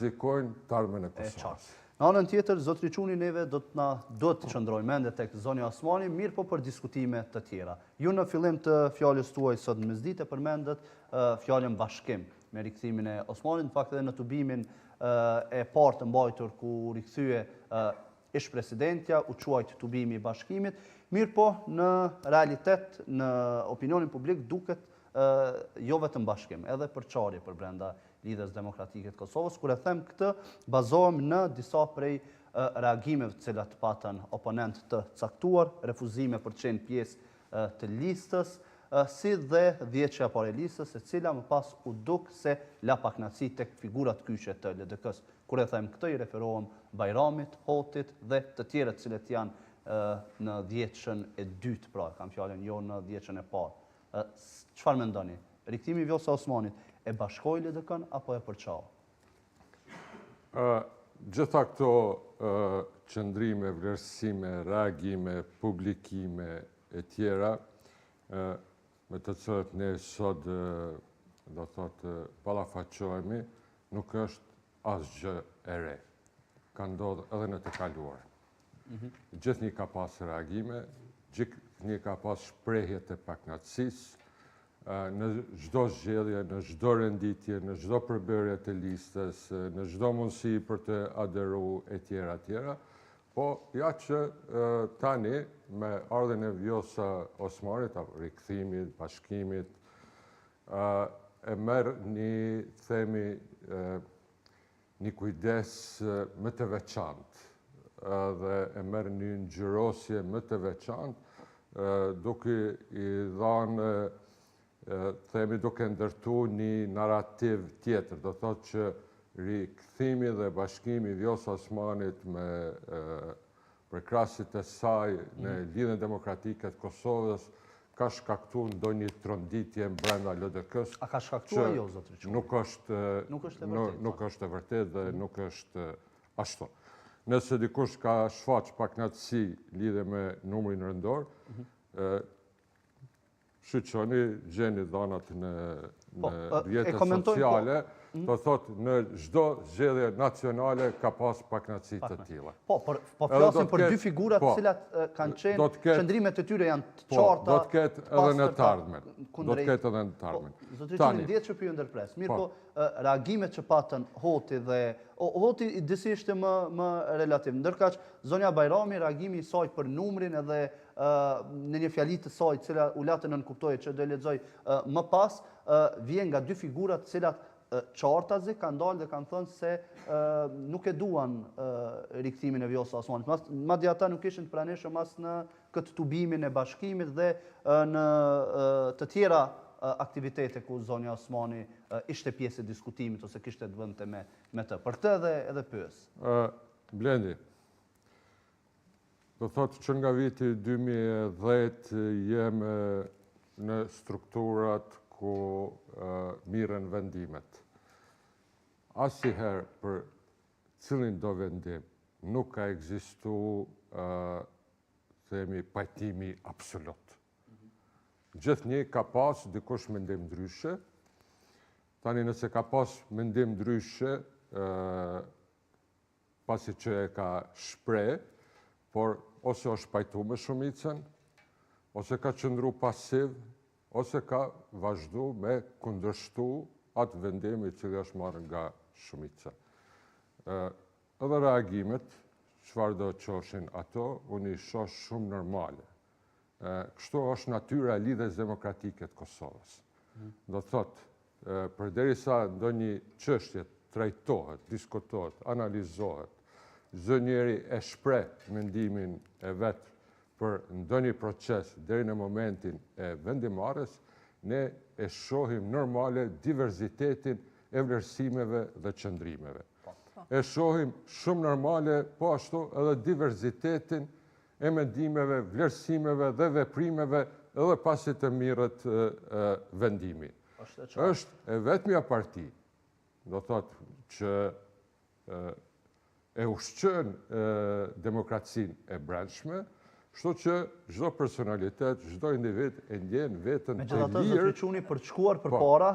rrezikojnë të ardhmen e Kosovës. Në anën tjetër, zotri Çuni, neve do të qëndrojmë mende tek zonja Osmani, mirë po për diskutime të tjera. Ju në fillim të fjalës tuaj sot në mesditë përmendet fjalën bashkim me rikthimin e Osmanit, në fakt edhe në tubimin e parë të mbajtur ku rikthye ish presidentja, u quajt tubimi i bashkimit, mirë po në realitet, në opinionin publik duket jo vetëm bashkim, edhe përçarje për brenda lidhjes demokratike të Kosovës. Kur e them këtë, bazohem në disa prej reagimeve të cilat patën oponent të caktuar, refuzime për të qenë pjesë të listës, si dhe dhjetëshja pare listës, e cila më pas u duk se la paknaci tek figurat kyçe të LDK-s. Kur e them këtë, i referohem Bajramit, Hotit dhe të tjerët cilët janë në dhjetëshën e dytë, pra, kam fjalën jo në dhjetëshën e parë. Çfarë mendoni? Rikthimi i Vjosa Osmanit e bashkoi LDK-n apo e përçau? Gjitha këto qëndrime, vlerësime, reagime, publikime e tjera, me të cilët ne sot do thotë ballafaqohemi, nuk është asgjë e re. Ka ndodhur edhe në të kaluarën. Gjithnjë ka pas reagime, gjithnjë ka pas shprehje të pakënaqësisë, në çdo zgjedhje, në çdo renditje, në çdo përbërje të listës, në çdo mundësi për të aderuar e tjera, po ja që tani me ardhen e Vjosa Osmanit, apo rikthimit, bashkimit, e merr një kujdes më të veçantë dhe e merr një ngjyrosje më të veçantë, duke i dhënë duke ndërtu një narrativ tjetër, do thotë që rikthimi dhe bashkimi i Vjosa Osmanit me përkrasit e saj në lidhjen demokratike të Kosovës ka shkaktuar ndonjë tronditje brenda LDK-s. A ka shkaktuar jo, zotri Çuni? Nuk është e vërtetë dhe nuk është ashtu. Nëse dikush ka shfaq pakënaqësi lidhe me numrin rëndor, shqyqoni, gjeni dhanat në rrjetet sociale, do thotë në çdo zgjedhje nacionale ka pas pakënaqësi të tilla. Po flasim për dy figurat të cilat kanë qenë, qëndrimet e tyre janë të qarta. Do të ketë edhe në të ardhmen. Do të ketë edhe në të ardhmen. Zotri Çuni, ndjehet që ju ndërpres. Mirë po, reagimet që patën Hoti dhe Hoti disi ishte më relativ. Ndërkaq zonja Bajrami, reagimi i saj për numrin edhe në një fjali të saj, cila u latë nënkuptoje që do lexoj më pas, vjen nga dy figurat të cilat qartazi kanë dalë dhe kanë thënë se nuk e duan rikthimin e Vjosa Osmanit. Madje ata nuk ishin të pranishëm as në këtë tubimin e bashkimit dhe në të tjera aktivitete ku zonja Osmani ishte pjesë e diskutimit ose kishte të bënte me të. Për të edhe pyes. Blendi, do thotë që nga viti 2010 jem në strukturat ku mirën vendimet. Asnjëherë për cilin do vendim nuk ka ekzistuar pajtimi absolut. Gjithnjë ka pas dikush mendim ndryshe. Tani nëse ka pas mendim ndryshe, pasi që e ka shpreh, por ose është pajtu me shumicën, ose ka qëndru pasiv, ose ka vazhdu me kundërshtu atë vendim i cili është marrë nga shumica. Edhe reagimet, çfarë do qoshin ato, unë i shoh shumë normale. Kështu është natyra e lidhjes demokratike të Kosovës. Do thotë, përderisa ndonjë çështje trajtohet, diskutohet, analizohet, çdo njeri e shpreh mendimin e vet për ndonjë proces deri në momentin e vendimarrjes, ne e shohim normale diverzitetin e vlerësimeve dhe qëndrimeve. E shohim shumë normale, po ashtu edhe diverzitetin e mendimeve, vlerësimeve dhe veprimeve edhe pasi të mirët vendimi. Është e vetmja parti, do thotë që e ushqen demokracinë e brendshme, kështu që çdo personalitet, çdo individ e ndjen veten të lirë. Megjithatë, zotri Çuni, për të shkuar përpara